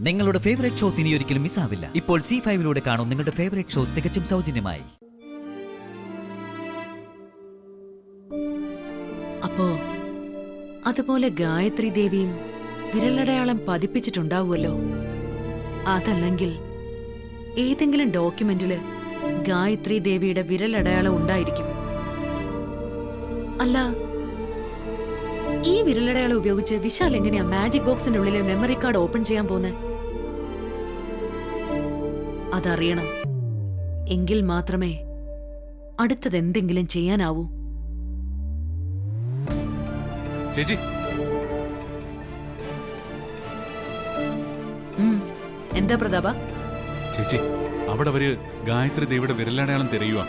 നിങ്ങളുടെ favourite shows ഇനി ഒരിക്കലും മിസ്സാവില്ല. ഇപ്പോൾ C5-ലൂടെ കാണും നിങ്ങളുടെ ഫേവറേറ്റ് ഷോ തികച്ചും സൗജന്യമായി. അപ്പോ അതുപോലെ ഗായത്രി ദേവിയും വിരലടയാളം പതിപ്പിച്ചിട്ടുണ്ടാവുമല്ലോ. അതല്ലെങ്കിൽ ഏതെങ്കിലും ഡോക്യുമെന്റില് ഗായത്രി ദേവിയുടെ വിരലടയാളം ഉണ്ടായിരിക്കും. അല്ല, ഈ വിരലടയാളം ഉപയോഗിച്ച് വിശാൽ എങ്ങനെയാ മാജിക് ബോക്സിന്റെ ഉള്ളിലെ മെമ്മറി കാർഡ് ഓപ്പൺ ചെയ്യാൻ പോകുന്നത്? അതറിയണം. എങ്കിൽ മാത്രമേ അടുത്തത് എന്തെങ്കിലും ചെയ്യാനാവൂ. ചേച്ചി, എന്താ പ്രതാപ? ചേച്ചി, അവിടെ അവര് ഗായത്രി ദേവിയുടെ വിരലടയാളം തിരയുക.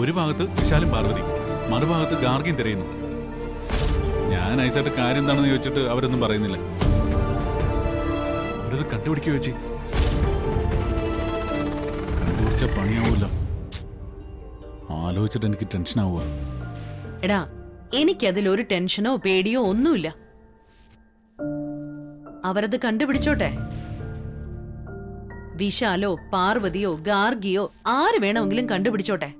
ഒരു ഭാഗത്ത് വിശാലും പാർവതി, മറുഭാഗത്ത് ഗാർഗിയും തിരയുന്നു. ഞാൻ ഐസായിട്ട് കാര്യം എന്താണെന്ന് ചോദിച്ചിട്ട് അവരൊന്നും പറയുന്നില്ല. അവരത് കണ്ടുപിടിക്കുക ചേച്ചി. കണ്ടുപിടിച്ച പണിയാവൂല. ആലോചിച്ചിട്ട് എനിക്ക് ടെൻഷൻ ആവുക. എടാ, എനിക്കതിലൊരു ടെൻഷനോ പേടിയോ ഒന്നുമില്ല. അവരത് കണ്ടുപിടിച്ചോട്ടെ. വിശാലോ പാർവതിയോ ഗാർഗിയോ ആര് വേണമെങ്കിലും കണ്ടുപിടിച്ചോട്ടെ.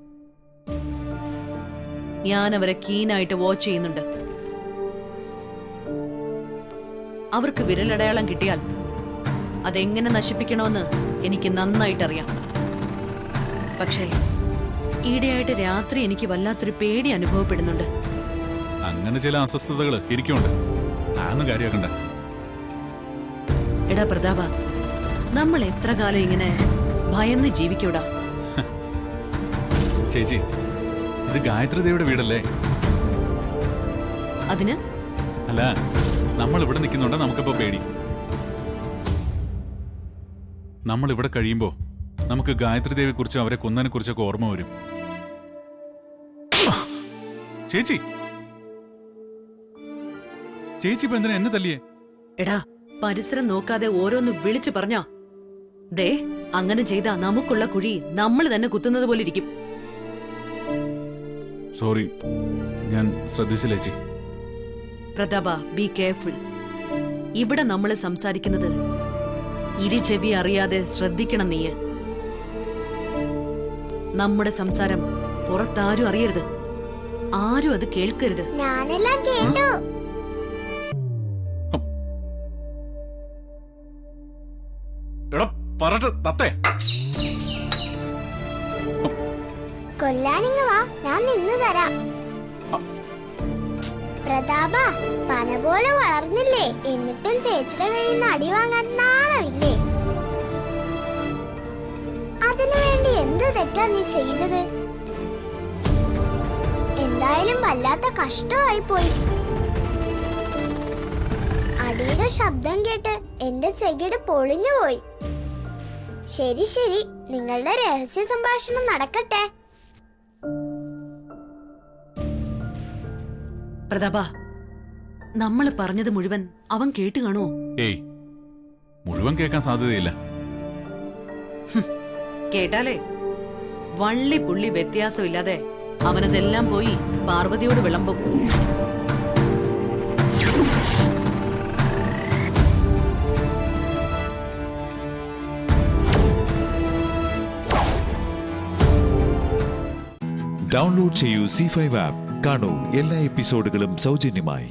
ഞാൻ അവരെ കീനായിട്ട് വാച്ച് ചെയ്യുന്നുണ്ട്. അവർക്ക് വിരലടയാളം കിട്ടിയാൽ അതെങ്ങനെ നശിപ്പിക്കണമെന്ന് എനിക്ക് നന്നായിട്ടറിയാം. പക്ഷേ ഈയിടെയായിട്ട് രാത്രി എനിക്ക് വല്ലാത്തൊരു പേടി അനുഭവപ്പെടുന്നുണ്ട്. അങ്ങനെ ചില അസ്വസ്ഥതകൾ ഇരിക്കുന്നുണ്ട്. അതൊന്നും കാര്യമാക്കണ്ട. എടാ പ്രതാപ, നമ്മൾ എത്ര കാലം ഇങ്ങനെ ഭയന്ന് ജീവിക്കൂടാ? ചേച്ചി, ഇത് ഗായത്രി ദേവിയുടെ വീടല്ലേ? അതിന് അല്ല, നമ്മൾ ഇവിടെ നിൽക്കുന്നുണ്ടോ നമുക്കിപ്പോ പേടി? നമ്മൾ ഇവിടെ കഴിയുമ്പോ നമുക്ക് ഗായത്രി ദേവിയെ കുറിച്ചും അവരെ കൊന്നതിനെ കുറിച്ചൊക്കെ ഓർമ്മ വരും. ചേച്ചി, ചേച്ചി ഇപ്പൊ എന്തിനാ എന്നെ തല്ലിയേ? എടാ, പരിസരം നോക്കാതെ ഓരോന്ന് വിളിച്ചു പറഞ്ഞാ ദേ അങ്ങനെ ചെയ്താ നമുക്കുള്ള കുഴി നമ്മൾ തന്നെ കുത്തുന്നത് പോലെ ഇരിക്കും. സോറി, ഞാൻ ശ്രദ്ധിച്ചില്ല ചേച്ചി. പ്രതാപ, ബി കെയർഫുൾ. ഇവിടെ നമ്മൾ സംസാരിക്കുന്നത് ഇരുചെവി അറിയാതെ ശ്രദ്ധിക്കണം. നീ നമ്മുടെ സംസാരം പുറത്താരും അറിയരുത്. ആരും അത് കേൾക്കരുത്. ഞാനെല്ലാം കേട്ടു. കൊല്ലാനിങ് വാ, ഞാൻ നിന്ന് തരാം. പ്രതാപ, പന പോലെ വളർന്നില്ലേ, എന്നിട്ടും ചേച്ചിയുടെ കയ്യിൽ നിന്ന് അടി വാങ്ങാൻ നാണമില്ലേ? അതിനു വേണ്ടി എന്ത് തെറ്റാ നീ ചെയ്തത്? എന്തായാലും വല്ലാത്ത കഷ്ടമായി പോയി. അടിയുടെ ശബ്ദം കേട്ട് എന്റെ ചെകിട് പൊളിഞ്ഞുപോയി. ശരി ശരി, നിങ്ങളുടെ രഹസ്യ സംഭാഷണം നടക്കട്ടെ. പ്രതാപ, നമ്മൾ പറഞ്ഞത് മുഴുവൻ അവൻ കേട്ട് കാണുമോ? ഏയ്, മുഴുവൻ കേൾക്കാൻ സാധ്യതയില്ല. കേട്ടാലേ വള്ളി പുള്ളി വ്യത്യാസമില്ലാതെ അവനതെല്ലാം പോയി പാർവതിയോട് വിളമ്പും. ഡൗൺലോഡ് ചെയ്യൂ C5 ആപ്പ്. കാണൂ എല്ലാ എപ്പിസോഡുകളും സൗജന്യമായി.